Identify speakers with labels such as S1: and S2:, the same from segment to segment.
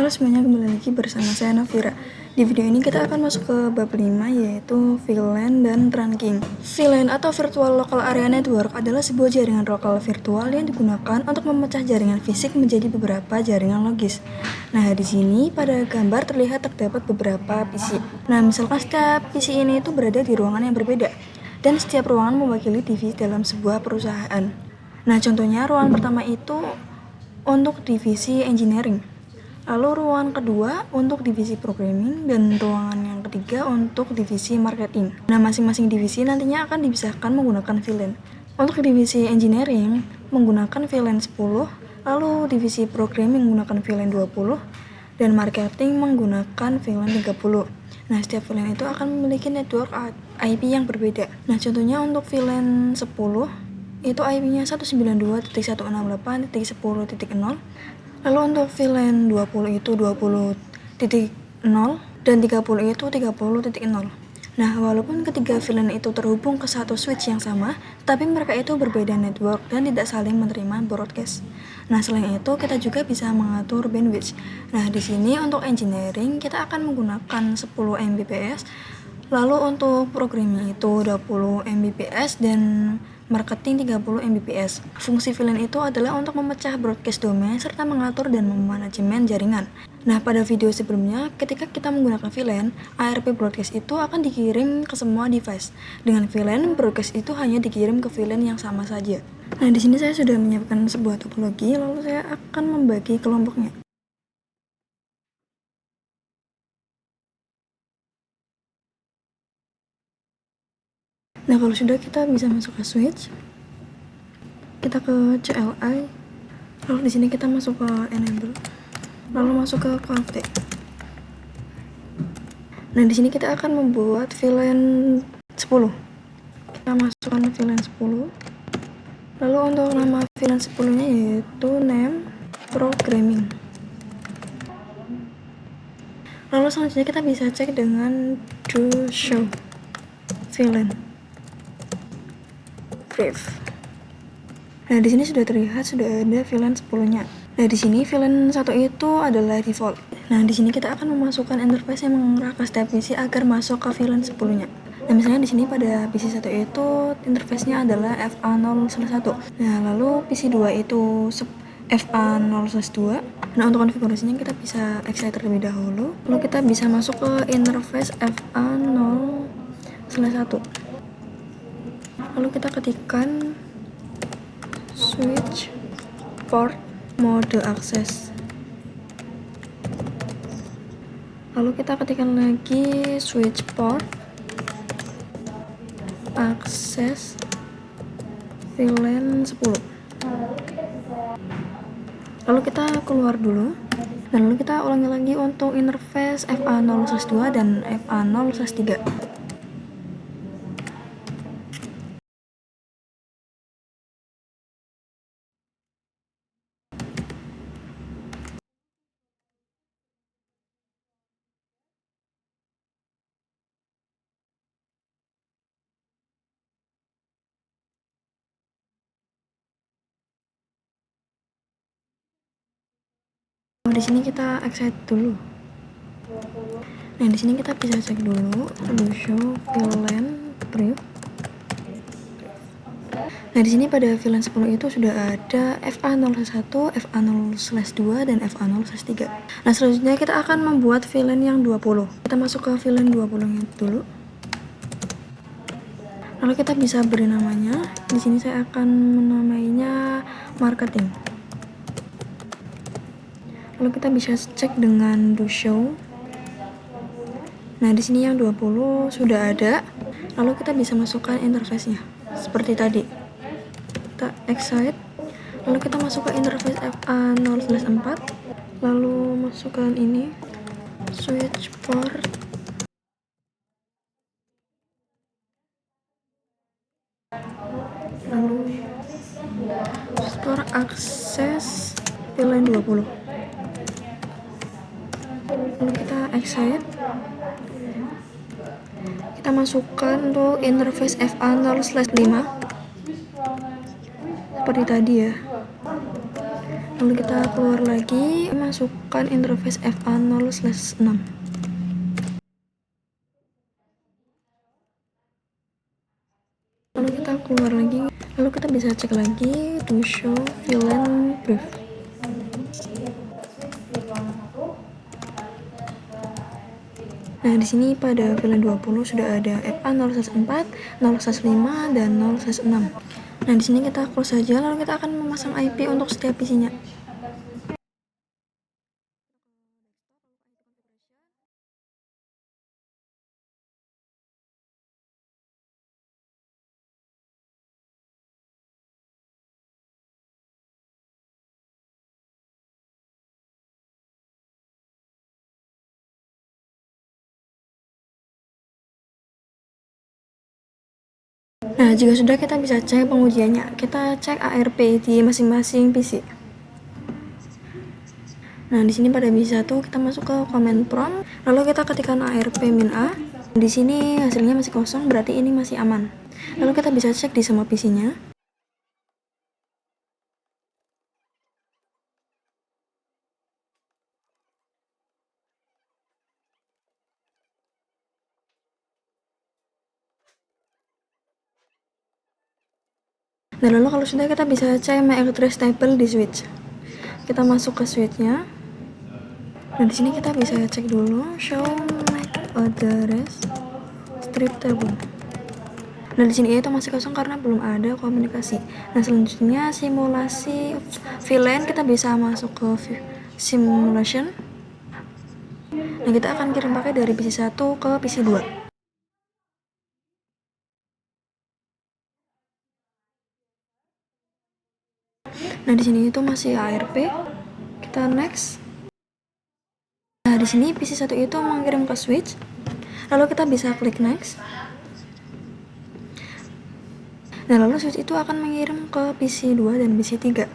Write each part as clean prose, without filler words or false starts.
S1: Halo semuanya, kembali lagi bersama saya Nafira. Di video ini kita akan masuk ke bab 5, yaitu VLAN dan trunking. VLAN atau Virtual Local Area Network adalah sebuah jaringan lokal virtual yang digunakan untuk memecah jaringan fisik menjadi beberapa jaringan logis. Nah, di sini pada gambar terlihat terdapat beberapa PC. Nah, misalkan setiap PC ini itu berada di ruangan yang berbeda, dan setiap ruangan mewakili divisi dalam sebuah perusahaan. Nah, contohnya ruangan pertama itu untuk divisi engineering, lalu ruangan kedua untuk divisi programming, dan ruangan yang ketiga untuk divisi marketing. Nah, masing-masing divisi nantinya akan dipisahkan menggunakan VLAN. Untuk divisi engineering menggunakan VLAN 10, lalu divisi programming menggunakan VLAN 20, dan marketing menggunakan VLAN 30. Nah, setiap VLAN itu akan memiliki network IP yang berbeda. Nah, contohnya untuk VLAN 10 itu IP-nya 192.168.10.0. Lalu untuk VLAN 20 itu 20.0 dan 30 itu 30.0. Nah, walaupun ketiga VLAN itu terhubung ke satu switch yang sama, tapi mereka itu berbeda network dan tidak saling menerima broadcast. Nah, selain itu kita juga bisa mengatur bandwidth. Nah, di sini untuk engineering kita akan menggunakan 10 Mbps. Lalu untuk programming itu 20 Mbps dan marketing 30 Mbps. Fungsi VLAN itu adalah untuk memecah broadcast domain serta mengatur dan memanajemen jaringan. Nah, pada video sebelumnya, ketika kita menggunakan VLAN, ARP broadcast itu akan dikirim ke semua device. Dengan VLAN, broadcast itu hanya dikirim ke VLAN yang sama saja. Nah, di sini saya sudah menyiapkan sebuah topologi, lalu saya akan membagi kelompoknya. Nah, kalau sudah, kita bisa masuk ke switch. Kita ke CLI. Lalu di sini kita masuk ke enable. Lalu masuk ke config. Nah, di sini kita akan membuat VLAN 10. Kita masukkan VLAN 10. Lalu untuk nama VLAN 10-nya yaitu name programming. Lalu selanjutnya kita bisa cek dengan do show VLAN brief. Nah, di sini sudah terlihat sudah ada VLAN 10-nya. Nah, di sini VLAN 1 itu adalah default. Nah, di sini kita akan memasukkan interface yang mengarah ke setiap PC agar masuk ke VLAN 10-nya. Nah, misalnya di sini pada PC 1 itu interface-nya adalah FA0/1. Nah, lalu PC 2 itu FA0/2. Nah, untuk konfigurasinya kita bisa exit terlebih dahulu. Lalu kita bisa masuk ke interface FA0/1. Lalu kita ketikkan switch port mode akses. Lalu kita ketikkan lagi switch port akses VLAN 10. Lalu kita keluar dulu. Dan lalu kita ulangi lagi untuk interface FA0/2 dan FA0/3. Di sini kita exit dulu. Nah, di sini kita bisa cek dulu do show VLAN brief. Nah, di sini pada VLAN 10 itu sudah ada FA0/1, FA0/2, dan FA0/3. Nah, selanjutnya kita akan membuat VLAN yang 20. Kita masuk ke VLAN 20-nya dulu. Lalu kita bisa beri namanya. Di sini saya akan menamainya marketing. Lalu kita bisa cek dengan do show. Nah, di sini yang 20 sudah ada. Lalu kita bisa masukkan interface-nya seperti tadi. Kita exit. Lalu kita masuk ke interface FA0/4. Lalu masukkan ini switch port lalu store akses VLAN 20. Lalu kita exit. Kita masukkan untuk interface FA0/5 seperti tadi ya. Lalu kita keluar lagi, masukkan interface FA0/6. Lalu kita keluar lagi, lalu kita bisa cek lagi to show VLAN brief. Nah, di sini pada VLAN 20 sudah ada FA0/4, 0/5, dan 0/6. Nah, di sini kita close saja, lalu kita akan memasang IP untuk setiap PC-nya. Nah, jika sudah, kita bisa cek pengujiannya. Kita cek ARP di masing-masing PC. Nah, di sini pada PC 1 kita masuk ke command prompt, lalu kita ketikkan ARP-A. Di sini hasilnya masih kosong, berarti ini masih aman. Lalu kita bisa cek di semua PC-nya. Dan lalu kalau sudah, kita bisa cek my address table di switch. Kita masuk ke switch-nya. Nah, di sini kita bisa cek dulu show MAC address strip table. Nah, di sini itu masih kosong karena belum ada komunikasi. Nah, selanjutnya simulasi VLAN, kita bisa masuk ke simulation. Nah, kita akan kirim pakai dari PC 1 ke PC 2. Nah, di sini itu masih ARP. Kita next. Nah, di sini PC 1 itu mengirim ke switch. Lalu kita bisa klik next. Nah, lalu switch itu akan mengirim ke PC 2 dan PC 3.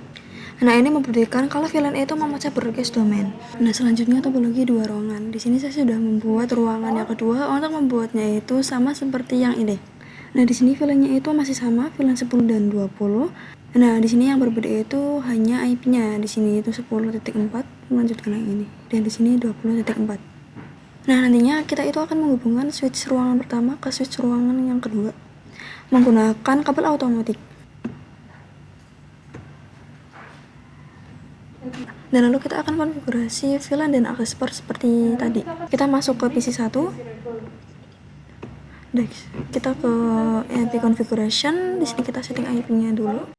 S1: Nah, ini membuktikan kalau VLAN itu memecah broadcast domain. Nah, selanjutnya topologi dua ruangan. Di sini saya sudah membuat ruangan yang kedua. Untuk membuatnya itu sama seperti yang ini. Nah, di sini VLAN-nya itu masih sama, VLAN 10 dan 20. Nah, di sini yang berbeda itu hanya IP-nya. Di sini itu 10.4, melanjutkan yang ini. Dan di sini 20.4. Nah, nantinya kita itu akan menghubungkan switch ruangan pertama ke switch ruangan yang kedua menggunakan kabel otomatik. Dan lalu kita akan konfigurasi VLAN dan akses port seperti tadi. Kita masuk ke PC 1. Next, kita ke IP configuration. Di sini kita setting IP-nya dulu.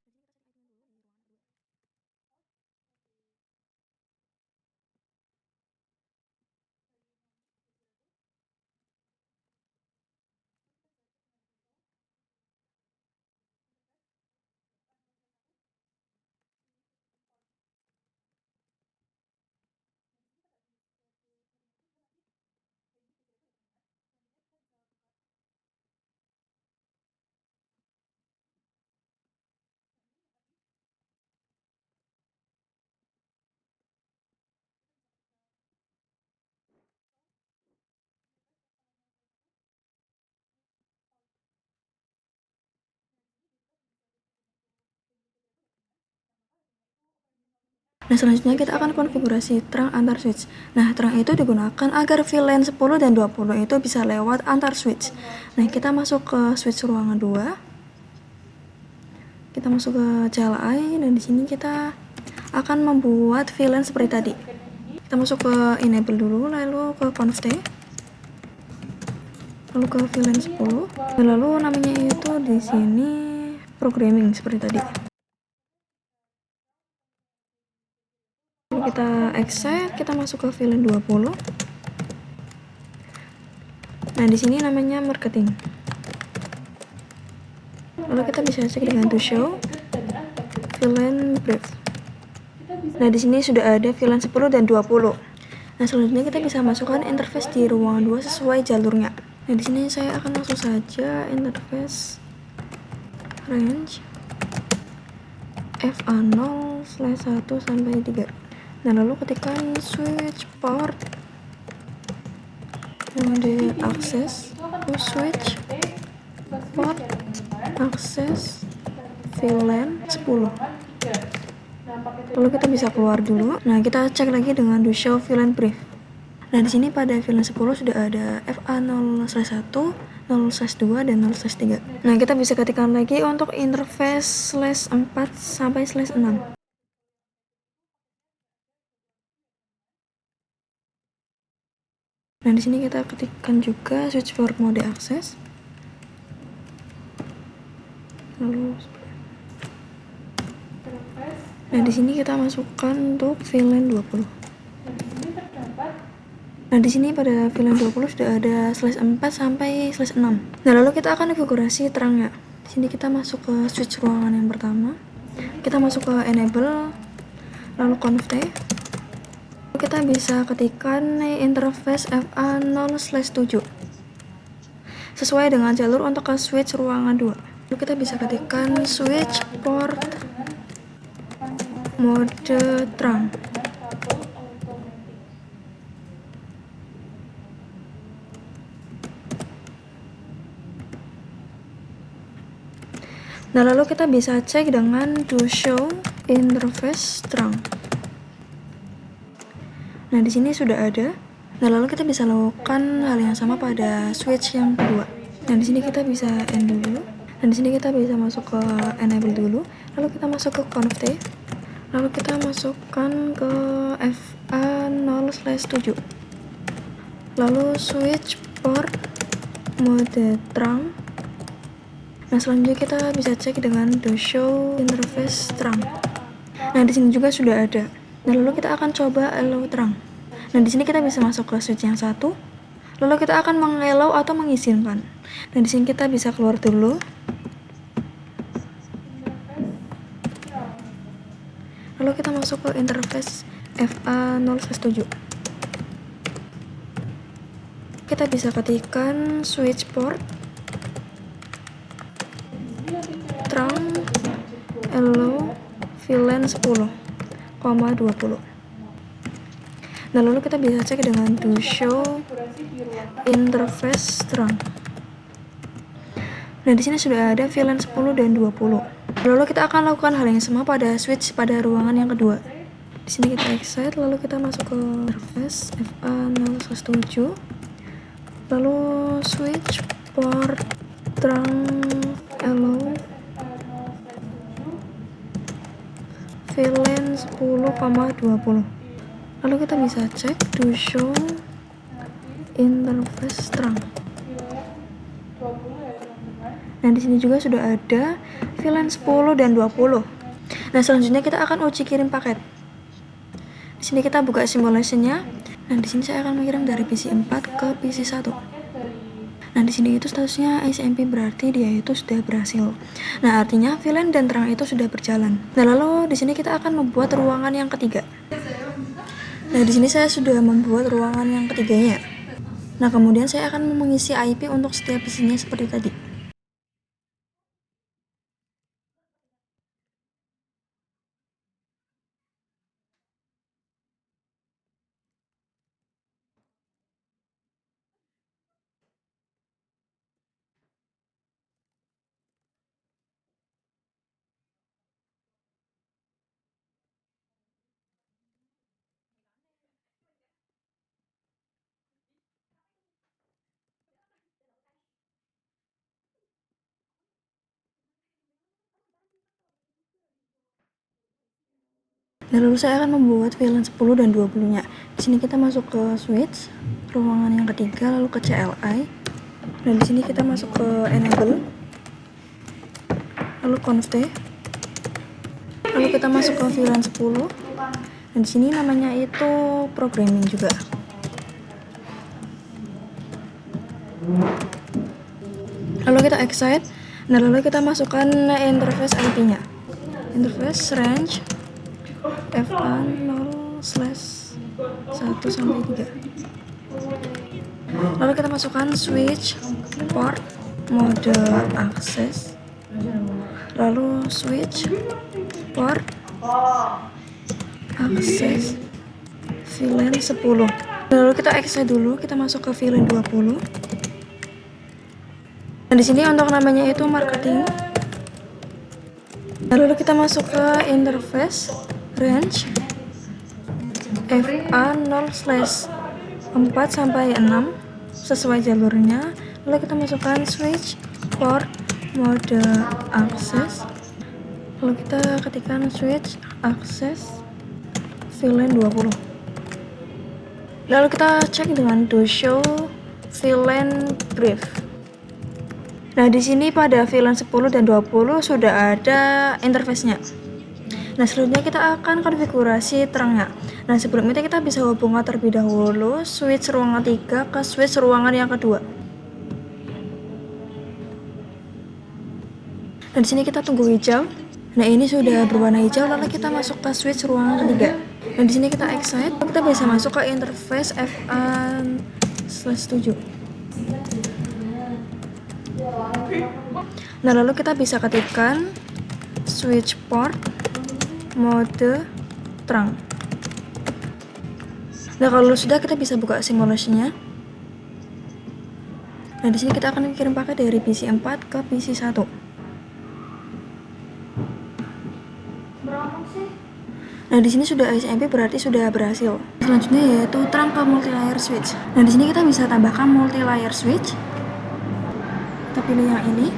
S1: Nah, selanjutnya kita akan konfigurasi terang antar switch. Nah, terang itu digunakan agar VLAN 10 dan 20 itu bisa lewat antar switch. Nah, kita masuk ke switch ruangan 2. Kita masuk ke CLI dan di sini kita akan membuat VLAN seperti tadi. Kita masuk ke enable dulu, lalu ke conft, lalu ke VLAN 10, dan lalu namanya itu di sini programming seperti tadi. Kita exit, kita masuk ke VLAN 20. Nah, di sini namanya marketing. Lalu kita bisa cek dengan to show VLAN brief. Nah, di sini sudah ada VLAN 10 dan 20. Nah, selanjutnya kita bisa masukkan interface di ruangan 2 sesuai jalurnya. Nah, di sini saya akan langsung saja interface range FA0/1 sampai 3. Nah, lalu ketikkan switch port mode akses switch port akses VLAN 10. Lalu kita bisa keluar dulu. Nah, kita cek lagi dengan do show VLAN brief. Nah, di sini pada VLAN 10 sudah ada FA0/1, 0/2, dan 0/3. Nah, kita bisa ketikkan lagi untuk interface /4 sampai /6. Nah, di sini kita ketikkan juga switchboard mode akses. Nah, di sini kita masukkan untuk VLAN 20. Nah, di sini pada VLAN 20 sudah ada /4 sampai /6. Nah, lalu kita akan konfigurasi terangnya. Di sini kita masuk ke switch ruangan yang pertama. Kita masuk ke enable, lalu conf-t. Kita bisa ketikkan interface FA0/7 sesuai dengan jalur untuk ke switch ruangan 2. Lalu kita bisa ketikkan switch port mode terang. Nah, lalu kita bisa cek dengan do show interface terang. Nah, di sini sudah ada. Nah, lalu kita bisa lakukan hal yang sama pada switch yang kedua. Nah, di sini kita bisa end dulu. Dan di sini kita bisa masuk ke enable dulu. Lalu kita masuk ke conf-t. Lalu kita masukkan ke FA0/7. Lalu switch port mode terang. Nah, selanjutnya kita bisa cek dengan do show interface terang. Nah, di sini juga sudah ada. Nah, lalu kita akan coba allow terang. Nah, di sini kita bisa masuk ke switch yang satu. Lalu kita akan mengallow atau mengizinkan. Nah, di sini kita bisa keluar dulu. Lalu kita masuk ke interface FA0/7. Kita bisa ketikkan switch port terang allow VLAN 10,20. Nah, lalu kita bisa cek dengan do show interface terang. Nah, di sini sudah ada VLAN 10 dan 20. Lalu kita akan lakukan hal yang sama pada switch pada ruangan yang kedua. Di sini kita exit, lalu kita masuk ke interface FA0/7. Lalu switch port terang allow VLAN 10,20. Lalu kita bisa cek do show interface terang. Nah, di sini juga sudah ada VLAN 10 dan 20. Nah, selanjutnya kita akan uji kirim paket. Di sini kita buka simulasinya. Nah, di sini saya akan mengirim dari PC 4 ke PC 1. Nah, di sini itu statusnya ICMP, berarti dia itu sudah berhasil. Nah, artinya VLAN dan terang itu sudah berjalan. Nah, lalu di sini kita akan membuat ruangan yang ketiga. Nah, di sini saya sudah membuat ruangan yang ketiganya. Nah, kemudian saya akan mengisi IP untuk setiap PC-nya seperti tadi. Nah, lalu saya akan membuat VLAN 10 dan 20-nya. Di sini kita masuk ke switch, ruangan yang ketiga, lalu ke CLI. Dan di sini kita masuk ke enable, lalu conf-t. Lalu kita masuk ke VLAN 10. Dan di sini namanya itu programming juga. Lalu kita exit. Nah, lalu kita masukkan interface IP-nya. Interface range FA0/1 sampai 3. Lalu kita masukkan switch port mode akses. Lalu switch port akses VLAN 10. Lalu kita exit dulu, kita masuk ke VLAN 20. Nah, di sini untuk namanya itu marketing. Lalu kita masuk ke interface range FA0/4 sampai 6 sesuai jalurnya. Lalu kita masukkan switch port mode akses, lalu kita ketikkan switch akses VLAN 20. Lalu kita cek dengan do show VLAN brief. Nah, di sini pada VLAN 10 dan 20 sudah ada interface-nya. Nah, selanjutnya kita akan konfigurasi terangnya. Nah, sebelum itu kita bisa hubungkan terlebih dahulu switch ruangan 3 ke switch ruangan yang kedua. Dan di sini kita tunggu hijau. Nah, ini sudah berwarna hijau, lalu kita masuk ke switch ruangan ketiga. Dan di sini kita excite, kita bisa masuk ke interface FA/7. Nah, lalu kita bisa ketikkan switch port mode terang. Nah, kalau sudah kita bisa buka simulasinya. Nah, di sini kita akan kirim paket dari PC 4 ke PC 1. Nah, di sini sudah SMP, berarti sudah berhasil. Selanjutnya yaitu terang ke multi-layer switch. Nah, di sini kita bisa tambahkan multi-layer switch. Kita pilih yang ini,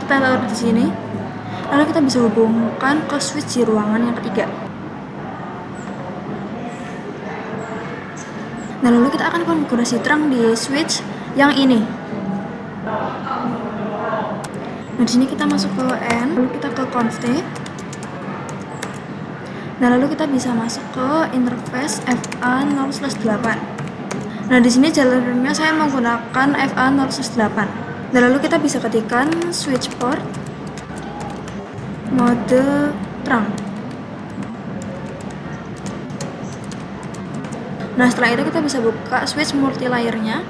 S1: kita taruh di sini. Lalu kita bisa hubungkan ke switch di ruangan yang ketiga. Nah, lalu kita akan konfigurasi terang di switch yang ini. Nah, di sini kita masuk ke N, lalu kita ke conft. Nah, lalu kita bisa masuk ke interface FA0/8. Nah, di sini jalurnya saya menggunakan FA0/8. Nah, lalu kita bisa ketikkan switch port mode terang. Nah, setelah itu kita bisa buka switch multi-layer-nya.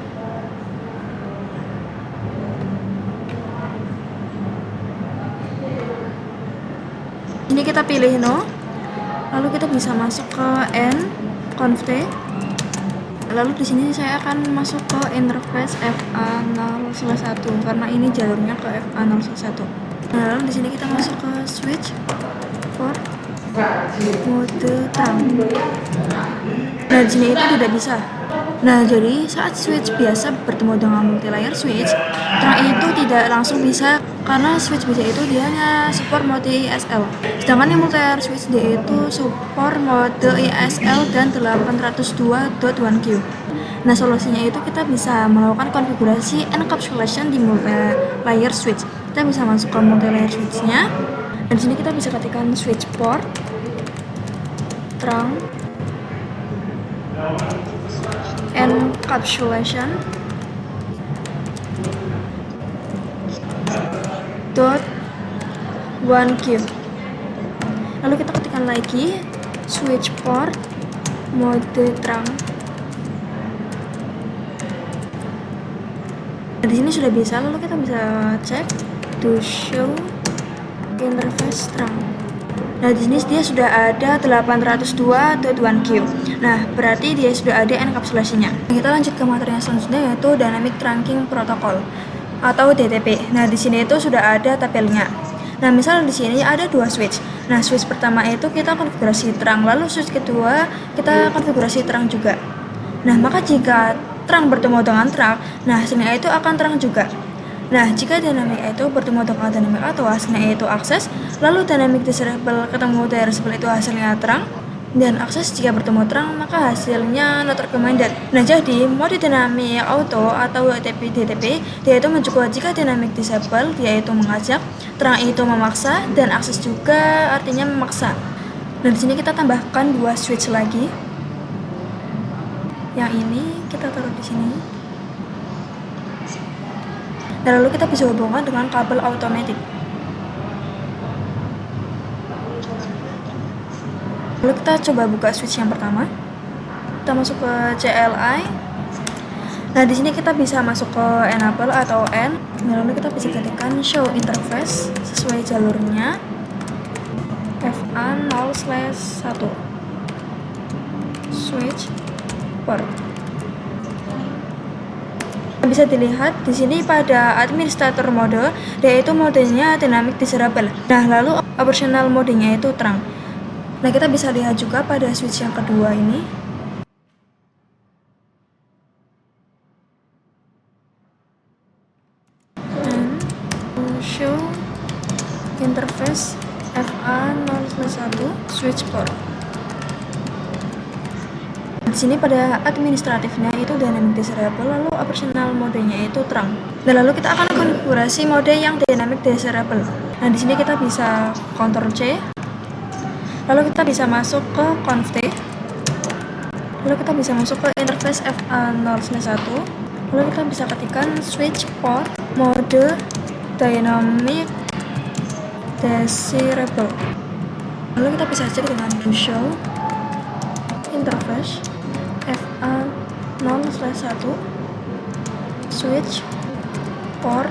S1: Ini kita pilih no. Lalu kita bisa masuk ke N conft. Lalu di sini saya akan masuk ke interface FA0/1 karena ini jalurnya ke FA0/1. Nah, lalu di sini kita masuk ke switch port mode terang. Nah, di sini itu tidak bisa. Nah, jadi saat switch biasa bertemu dengan multi-layer switch, terang itu tidak langsung bisa karena switch biasa itu dia hanya support mode ISL. Sedangkan yang multi-layer switch dia itu support mode ISL dan 802.1Q. Nah, solusinya itu kita bisa melakukan konfigurasi encapsulation di multi-layer switch. Kita bisa masuk ke multi-layer switch-nya. Dan di sini kita bisa ketikkan switch port terang encapsulation .1Q. Lalu kita ketikkan lagi switch port mode terang. Nah, di sini sudah bisa. Lalu kita bisa cek to show interface terang. Nah, di sini dia sudah ada 802.1Q. Nah, berarti dia sudah ada encapsulasinya. Kita lanjut ke materi yang selanjutnya yaitu Dynamic Trunking Protocol atau DTP. Nah, di sini itu sudah ada tabelnya. Nah, misal di sini ada dua switch. Nah, switch pertama itu kita konfigurasi terang, lalu switch kedua kita konfigurasi terang juga. Nah, maka jika terang bertemu dengan terang, nah hasilnya itu akan terang juga. Nah, jika dynamic itu bertemu dengan dynamic atau hasilnya itu akses, lalu dynamic disable ketemu disable itu hasilnya terang, dan akses jika bertemu terang maka hasilnya not recommended. Nah, jadi mode dynamic auto atau DTP dia itu mencukupi jika dynamic disable dia itu mengajak, terang itu memaksa, dan akses juga artinya memaksa. Nah, di sini kita tambahkan dua switch lagi. Yang ini kita taruh di sini. Dan lalu kita bisa hubungkan dengan kabel automatic. Lalu kita coba buka switch yang pertama. Kita masuk ke CLI. Nah, di sini kita bisa masuk ke enable atau N. Lalu kita bisa ketikkan show interface sesuai jalurnya FA0/1 switch port. Bisa dilihat di sini pada administrator mode, yaitu modenya dynamic disable. Nah, lalu operational modenya itu terang. Nah, kita bisa lihat juga pada switch yang kedua ini. And show interface FA0/1 switch port. Di sini pada administratifnya itu dynamic desirable, lalu operational modenya itu terang. Dan lalu kita akan konfigurasi mode yang dynamic desirable. Nah, di sini kita bisa Ctrl C. Lalu kita bisa masuk ke conf T. Lalu kita bisa masuk ke interface FA0/1. Lalu kita bisa ketikkan switch port mode dynamic desirable. Lalu kita bisa cek dengan show interface FA0/1 switch port.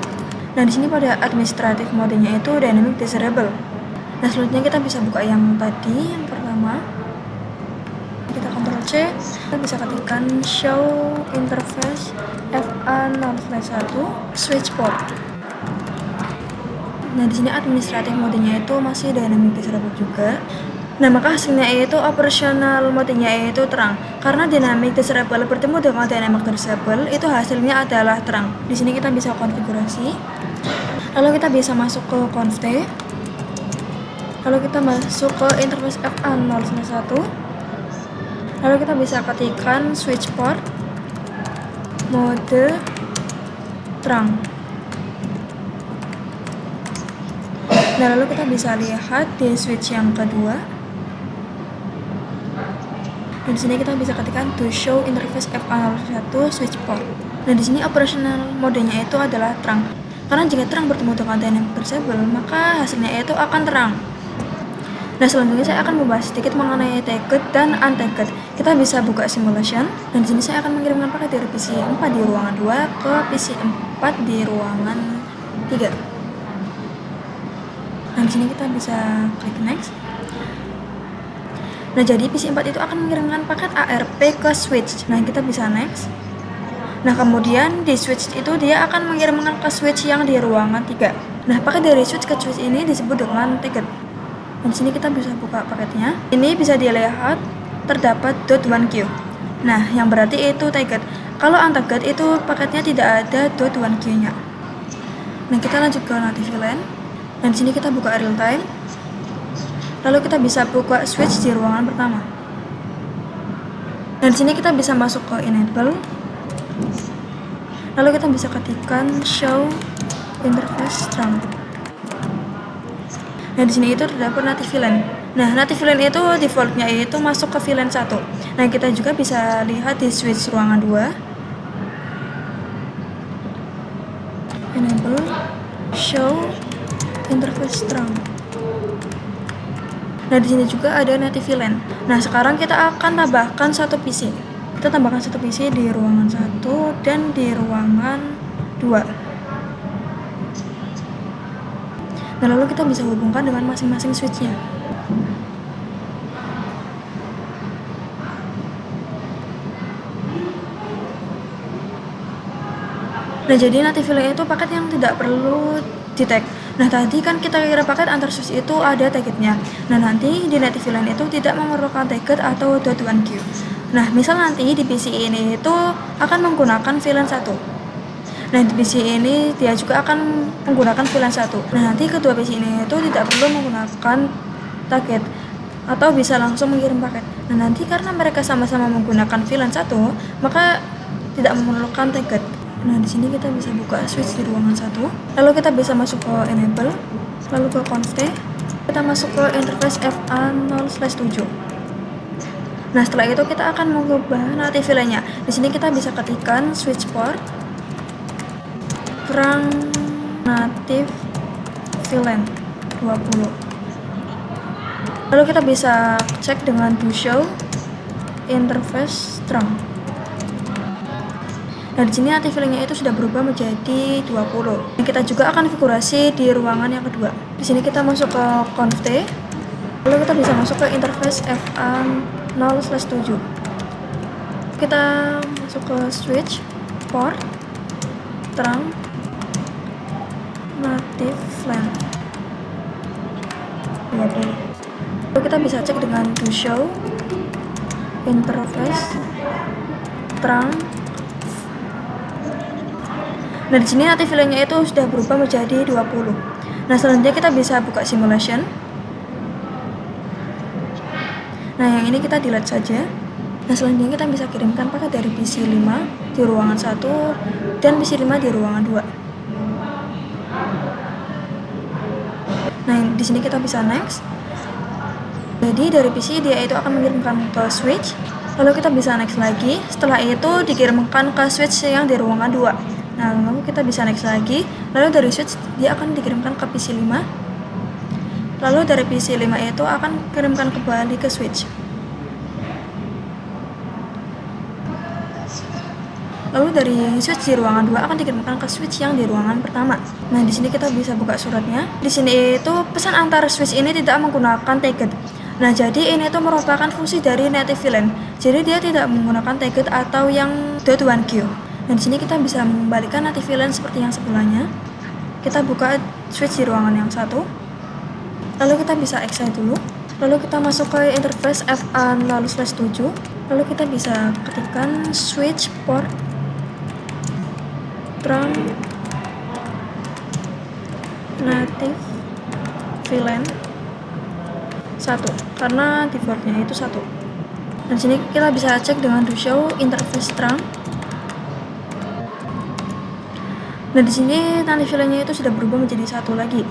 S1: Nah, di sini pada administratif modenya itu dynamic desirable. Nah, selanjutnya kita bisa buka yang tadi, yang pertama. Kita Ctrl C, kita bisa ketikkan show interface FA0/1 switch port. Nah, di sini administratif modenya itu masih dynamic desirable juga. Nah, maka hasilnya itu operational modenya itu terang. Karena dynamic desirable bertemu dengan dynamic desirable, itu hasilnya adalah terang. Di sini kita bisa konfigurasi. Lalu kita bisa masuk ke conf T. Lalu kita masuk ke interface FA0/1. Lalu kita bisa ketikkan switch port mode terang. Nah, lalu kita bisa lihat di switch yang kedua. Dan di sini kita bisa ketikkan to show interface FA0/1 switch port. Nah, di sini operational modenya itu adalah terang. Karena jika terang bertemu dengan dynamic desirable, maka hasilnya itu akan terang. Nah, selanjutnya saya akan membahas sedikit mengenai tagged dan untagged. Kita bisa buka simulation, dan di sini saya akan mengirimkan paket dari PC 4 di ruangan 2 ke PC 4 di ruangan 3. Nah, di sini kita bisa klik next. Nah, jadi PC 4 itu akan mengirimkan paket ARP ke switch. Nah, kita bisa next. Nah, kemudian di switch itu dia akan mengirimkan ke switch yang di ruangan 3. Nah, paket dari switch ke switch ini disebut dengan tagged. Di sini kita bisa buka paketnya. Ini bisa dilihat terdapat .1q. Nah, yang berarti itu tagged. Kalau untagged itu paketnya tidak ada .1q-nya. Nah, kita lanjut ke native VLAN. Dan di sini kita buka real time. Lalu kita bisa buka switch di ruangan pertama. Dan di sini kita bisa masuk ke enable. Lalu kita bisa ketikkan show interface terang. Nah, di sini itu terdapat native VLAN. Nah, native VLAN itu defaultnya itu masuk ke VLAN 1. Nah, kita juga bisa lihat di switch ruangan 2. Enable show interface terang. Nah, di sini juga ada native VLAN. Nah, sekarang kita akan tambahkan satu PC. Kita tambahkan satu PC di ruangan 1 dan di ruangan 2. Nah, lalu kita bisa hubungkan dengan masing-masing switch-nya. Nah, jadi native VLAN itu paket yang tidak perlu di-tag. Nah, tadi kan kita kira paket antar switch itu ada taggednya. Nah, nanti di native VLAN itu tidak memerlukan tagged atau .1q. Nah, misal nanti di PC ini itu akan menggunakan VLAN 1. Nah, di PC ini dia juga akan menggunakan VLAN 1. Nah, nanti kedua PC ini itu tidak perlu menggunakan target atau bisa langsung mengirim paket. Nah, nanti karena mereka sama-sama menggunakan VLAN 1, maka tidak memerlukan target. Nah, di sini kita bisa buka switch di ruangan 1. Lalu kita bisa masuk ke enable, lalu ke conf T. Kita masuk ke interface FA0/7. Nah, setelah itu kita akan mengubah native VLAN-nya. Di sini kita bisa ketikkan switch port terang native VLAN 20. Lalu kita bisa cek dengan do show interface terang. Nah, di sini native VLAN-nya itu sudah berubah menjadi 20. Dan kita juga akan konfigurasi di ruangan yang kedua. Di sini kita masuk ke conf T. Lalu kita bisa masuk ke interface FA0/7. Kita masuk ke switch port terang native VLAN 20. Lalu kita bisa cek dengan do show interface trunk. Nah, di sini nanti filenya itu sudah berubah menjadi 20. Nah, selanjutnya kita bisa buka simulation. Nah, yang ini kita delete saja. Nah, selanjutnya kita bisa kirimkan paket dari PC 5 di ruangan 1 dan PC 5 di ruangan 2. Nah, di sini kita bisa next. Jadi dari PC dia itu akan mengirimkan ke switch, lalu kita bisa next lagi. Setelah itu dikirimkan ke switch yang di ruangan 2. Nah, lalu kita bisa next lagi, lalu dari switch dia akan dikirimkan ke PC 5. Lalu dari PC 5 itu akan kirimkan kembali ke switch. Lalu dari switch di ruangan 2 akan dikirimkan ke switch yang di ruangan pertama. Nah, di sini kita bisa buka suratnya. Di sini itu pesan antar switch ini tidak menggunakan target. Nah, jadi ini itu merupakan fungsi dari native VLAN. Jadi dia tidak menggunakan target atau yang .1Q. Nah, di sini kita bisa mengembalikan native VLAN seperti yang sebelumnya. Kita buka switch di ruangan yang 1. Lalu kita bisa exit dulu. Lalu kita masuk ke interface FA/7. Lalu kita bisa ketikkan switch port trunk native VLAN 1 karena defaultnya itu 1. Nah, di sini kita bisa cek dengan do show interface trunk. Nah, di sini nanti VLAN-nya itu sudah berubah menjadi 1 lagi.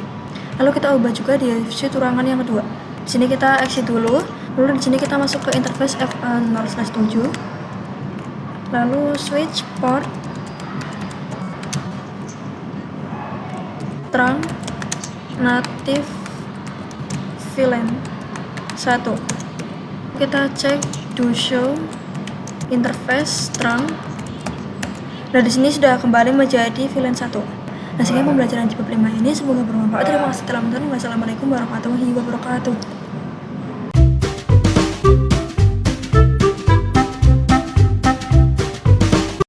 S1: Lalu kita ubah juga di switch ruangan yang kedua. Di sini kita exit dulu. Lalu di sini kita masuk ke interface FA/0/7. Lalu switch port trunk native VLAN 1. Kita cek do show interface trunk. Nah, di sini sudah kembali menjadi VLAN 1. Nah, sekian pembelajaran di bab 5 ini, semoga bermanfaat. Terima kasih telah menonton. Wassalamualaikum warahmatullahi wabarakatuh.